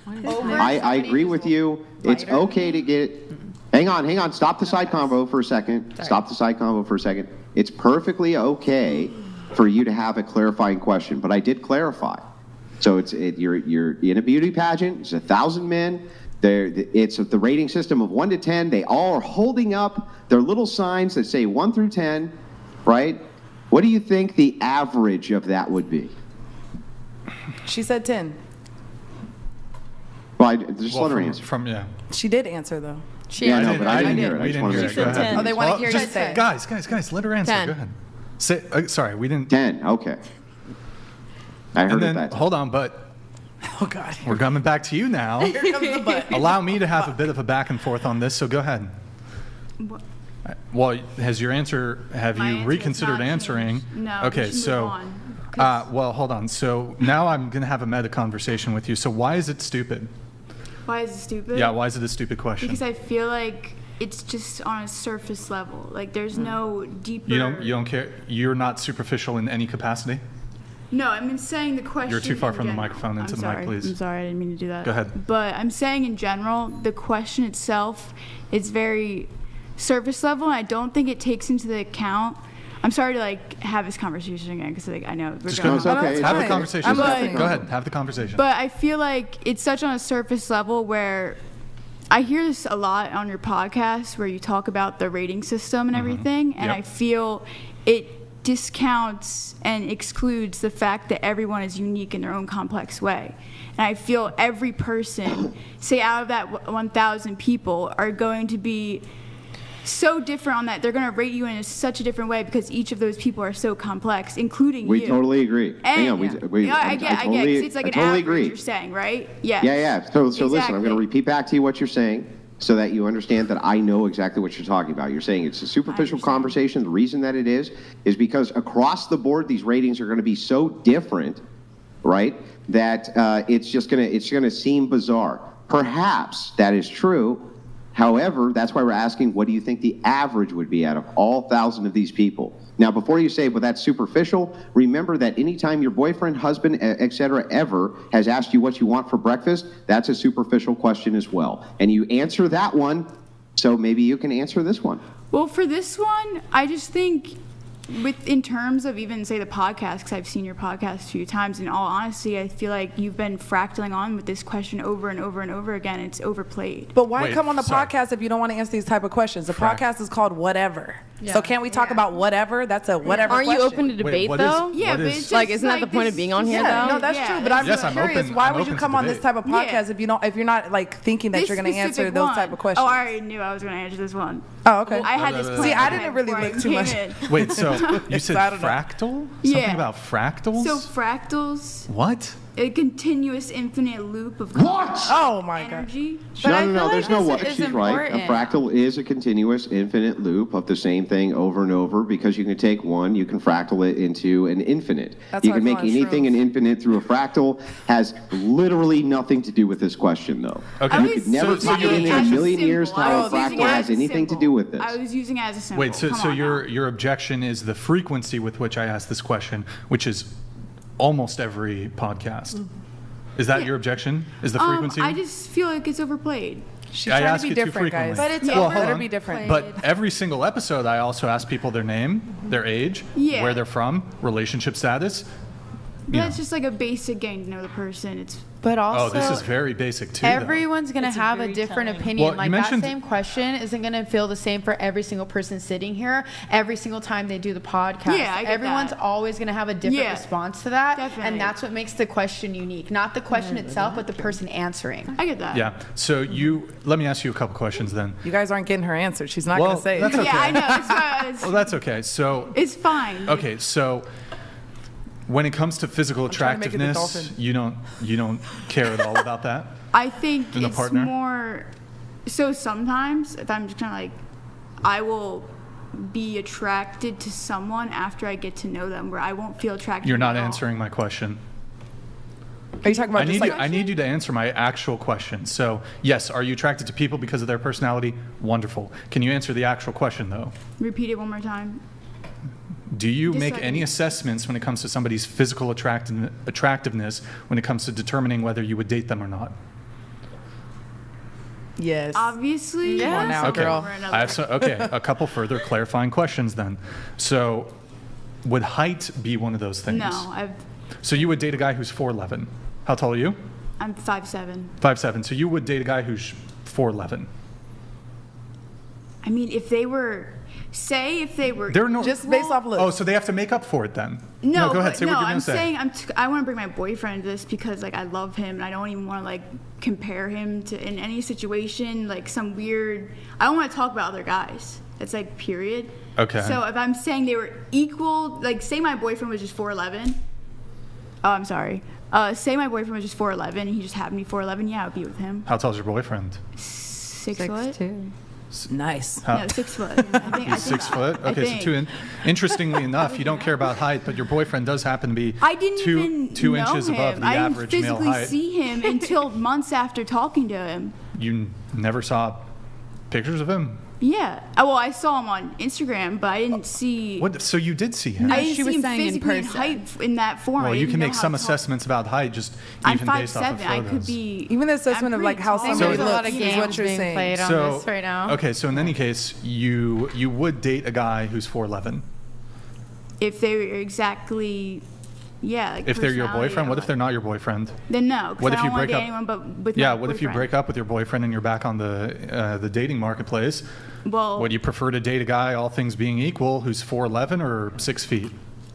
I agree with you. It's okay to get. Hang on. Stop the side convo for a second. It's perfectly okay for you to have a clarifying question, but I did clarify. So you're in a beauty pageant. It's 1,000 men. It's the rating system of 1 to 10. They all are holding up their little signs that say 1 through 10, right? What do you think the average of that would be? She said 10. Well, just let her answer. She did answer, though. I know, but I didn't hear it. I just wanted to She said 10. Oh, they want to hear you say it. Guys, let her answer. 10. Go ahead. Sorry, we didn't. 10, okay. I heard that. Hold on, but Oh, God. we're coming back to you now. Here comes the butt. Allow me to have a bit of a back and forth on this, so go ahead. Well, have you reconsidered answering? No. Okay, so, well, hold on. So now I'm going to have a meta conversation with you. So why is it stupid? Why is it stupid? Yeah, why is it a stupid question? Because I feel like it's just on a surface level. Like there's no deeper. You don't care? You're not superficial in any capacity? No, I'm saying the question. You're too far from the general. microphone. Into the mic, please. I'm sorry, I didn't mean to do that. Go ahead. But I'm saying in general, the question itself is very surface level, and I don't think it takes into the account. I'm sorry to have this conversation again because I know we're Just going go. on. okay. Have the conversation. I'm listening. Go ahead. Have the conversation. But I feel like it's such on a surface level where I hear this a lot on your podcast where you talk about the rating system and everything, and I feel it discounts and excludes the fact that everyone is unique in their own complex way. And I feel every person, say out of that 1,000 people, are going to be so different on that. They're going to rate you in such a different way because each of those people are so complex, including you. We totally agree. And, I I get. It's like an totally average agree. You're saying, right? Yeah. Yeah. So listen, I'm Exactly. going to repeat back to you what you're saying so that you understand that I know exactly what you're talking about. You're saying it's a superficial conversation. The reason that it is because across the board, these ratings are going to be so different, right, that it's going to seem bizarre. Perhaps that is true. However, that's why we're asking, what do you think the average would be out of all 1,000 of these people? Now, before you say, well, that's superficial, remember that anytime your boyfriend, husband, et cetera, ever has asked you what you want for breakfast, that's a superficial question as well. And you answer that one, so maybe you can answer this one. Well, for this one, I just think in terms of even, say, the podcast, because I've seen your podcast a few times, in all honesty, I feel like you've been fractaling on with this question over and over and over again. It's overplayed. But why come on the podcast if you don't want to answer these type of questions? The podcast is called Whatever. Yeah. So can't we talk about whatever? That's a whatever Aren't question. you open to debate, though? Yeah, but it's just isn't that the point of being on here, though? No, that's true. But I'm just curious, why would you come on this type of podcast if you're not thinking that you're going to answer those type of questions? Oh, I already knew I was going to answer this one. Oh, okay. I had this plan. See, I didn't really look too much. Wait, so you said fractal? Something about fractals? So fractals. What? A continuous infinite loop of Oh my energy. God. No, there's no what. She's right. A fractal is a continuous infinite loop of the same thing over and over because you can take one, you can fractal it into an infinite. You can make anything an infinite through a fractal. Has literally nothing to do with this question, though. Okay. You could never take it in a million years how a fractal has anything to do with this. I was using it as a symbol. Wait, so your objection is the frequency with which I asked this question, which is almost every podcast. Is that your objection? Is the frequency? I just feel like it's overplayed. She's trying to be different, guys. But it's better be different. But every single episode, I also ask people their name, their age, where they're from, relationship status. That's just like a basic getting to know the person. But also, this is very basic too. Everyone's going to have a different opinion. Well, that same question isn't going to feel the same for every single person sitting here every single time they do the podcast. Yeah, I get Everyone's that. always going to have a different response to that. Definitely. And that's what makes the question unique. Not the question itself, but the person answering. I get that. Yeah. So let me ask you a couple questions then. You guys aren't getting her answer. She's not going to say it. That's okay. Yeah, I know. That's why well, that's okay. So it's fine. Okay, so when it comes to physical attractiveness, you don't care at all about that? I think in a it's partner? more. So sometimes, if I'm just kind of I will be attracted to someone after I get to know them, where I won't feel attracted. You're not at all. answering my question. Are you talking about I need you to answer my actual question. So, yes, are you attracted to people because of their personality? Wonderful. Can you answer the actual question, though? Repeat it one more time. Do you make any assessments when it comes to somebody's physical attractiveness when it comes to determining whether you would date them or not? Yes. Obviously. Yeah. Come on now, Okay. girl. I have a couple further clarifying questions then. So, would height be one of those things? No, So you would date a guy who's 4'11". How tall are you? I'm 5'7". 5'7". So you would date a guy who's 4'11". I mean, if they were, They're no. Just based off looks. Oh, so they have to make up for it then? No, go ahead. but Say what you're I'm gonna say. saying I want to bring my boyfriend to this because like I love him and I don't even want to like compare him to in any situation like some weird. I don't want to talk about other guys. It's like period. Okay. So if I'm saying they were equal, like say my boyfriend was just 4'11". Oh, I'm sorry. Say my boyfriend was just 4'11". And he just happened to be 4'11". Yeah, I would be with him. How tall is your boyfriend? 6 foot. 6'2". Nice. No, 6 foot. I think, He's 6 foot. Okay, so interestingly enough, you don't care about height, but your boyfriend does happen to be I didn't even two know inches him. above the I average didn't male physically height. see him until months after talking to him. You never saw pictures of him? Yeah. Well, I saw him on Instagram, but I didn't see. What? So you did see him? I didn't She was see him saying in physically in person. height in that form. Well, I you didn't can know make how some tall- assessments about height just I'm even based off of 5'7". photos. I could be. Even the assessment I'm of like pretty how tall. somebody There's a looks lot of is games what you're being saying. played on So this right now. okay, so in any case, you would date a guy who's 4'11". If they were exactly. Yeah. Like If they're your personality, boyfriend, what I'm if they're not your boyfriend? Then no. 'Cause What I if don't you want break to date up- anyone but with Yeah, my what if you boyfriend. break up with your boyfriend and you're back on the dating marketplace? Well, Would you prefer to date a guy, all things being equal, who's 4'11" or 6 feet?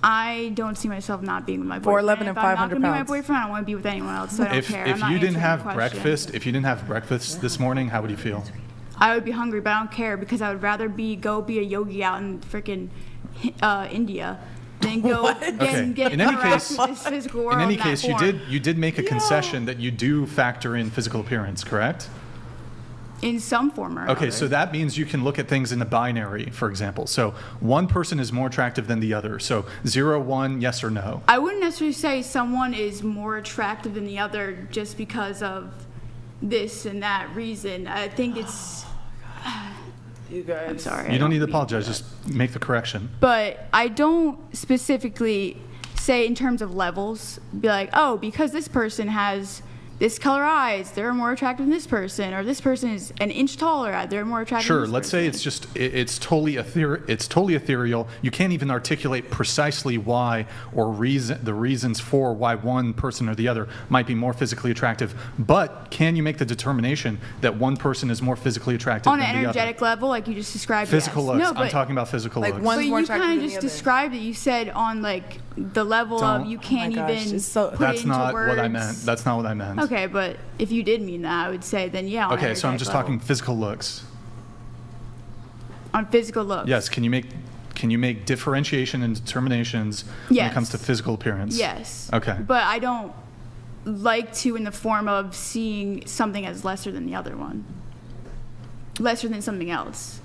I don't see myself not being with my 4'11" boyfriend. and If I'm not 500 gonna be my pounds. boyfriend, I don't want to be with anyone else. So I don't If care. I'm if not you didn't answering have the question. breakfast this morning, how would you feel? I would be hungry, but I don't care because I would rather go be a yogi out in freaking India than go Okay. get In any interact case- with this physical world. In any that case, you form. did make a concession that you do factor in physical appearance, correct? In some form or Okay, another. so that means you can look at things in a binary, for example. So one person is more attractive than the other. So 0, 1, yes or no. I wouldn't necessarily say someone is more attractive than the other just because of this and that reason. I think it's. You guys. I'm sorry. You don't need to mean apologize. that. Just make the correction. But I don't specifically say in terms of levels, be like, oh, because this person has this color eyes, they're more attractive than this person, or this person is an inch taller, they're more attractive Sure. than this Let's person. say it's just it's totally ethereal. You can't even articulate precisely why or the reasons for why one person or the other might be more physically attractive. But can you make the determination that one person is more physically attractive on than an the other? energetic level, like you just described. Physical yes. looks. No, but, I'm talking about physical Like looks. one- but more you attractive kind than of the just other. described it. You said on like the level Don't- of you can't gosh, even it's so- put That's it into not words. what I meant. That's not what I meant. Okay, but if you did mean that, I would say then yeah. On Okay, so I'm energetic just level. talking physical looks. On physical looks. Yes. Can you make differentiation and determinations when Yes. it comes to physical appearance? Yes. Okay. But I don't like to in the form of seeing something as lesser than the other one. Lesser than something else.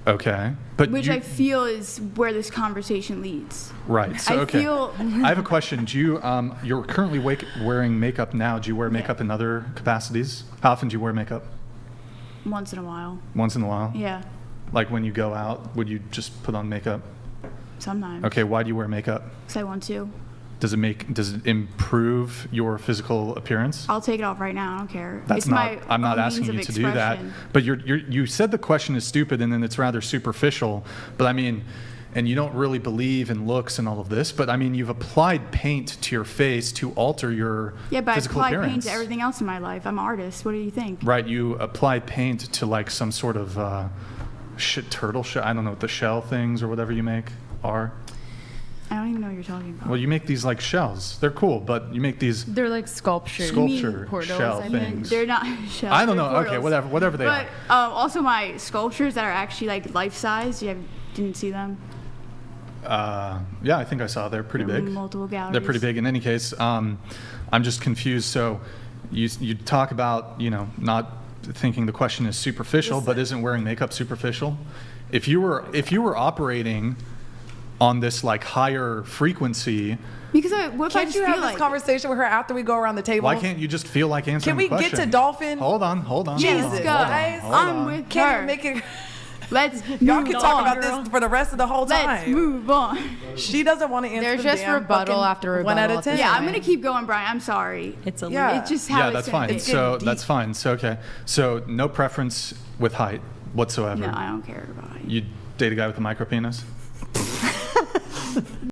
Okay. But Which you, I feel is where this conversation leads. right. So I okay. feel I have a question. Do you you're currently wearing makeup now? Do you wear makeup in other capacities? How often do you wear makeup? once in a while. Once in a while. Yeah. Like when you go out, would you just put on makeup? Sometimes. Okay. Why do you wear makeup? Because I want to. Does it improve your physical appearance? I'll take it off right now. I don't care. That's it's not. my I'm not own asking means you of to do that. expression. But you said the question is stupid, and then it's rather superficial. But I mean, and you don't really believe in looks and all of this. But I mean, you've applied paint to your face to alter your Yeah, but I physical apply appearance. paint to everything else in my life. I'm an artist. What do you think? Right. You apply paint to like some sort of turtle shell. I don't know what the shell things or whatever you make are. I don't even know what you're talking about. Well, you make these like shells. They're cool, but you make these They're like sculptures. sculpture portals, shell I mean. things. They're not shells. I don't they're know. Okay, portals. whatever they But are. also my sculptures that are actually like life size. Didn't see them. Yeah, I think I saw. They're pretty They're big. multiple galleries. They're pretty big. In any case, I'm just confused. So you talk about not thinking the question is superficial, but isn't wearing makeup superficial? If you were operating on this like higher frequency, Because what if I Can't just you feel have this like conversation with her after we go around the table? why can't you just feel like answering Can we the get question? to Dolphin? Hold on. Jesus, Let's go. guys. Hold I'm on. with Can't her. you make it? Let's Y'all move can on. talk about this for the rest of the whole time. Let's move on. She doesn't want to answer. There's the just damn rebuttal fucking after one rebuttal out of at this 10. Yeah, I'm gonna keep going, Brian. I'm sorry. It's a Yeah. It's just how Yeah, it's that's gonna fine. be. So deep. that's fine. So okay. So no preference with height whatsoever. No, I don't care about it. You date a guy with a micro penis?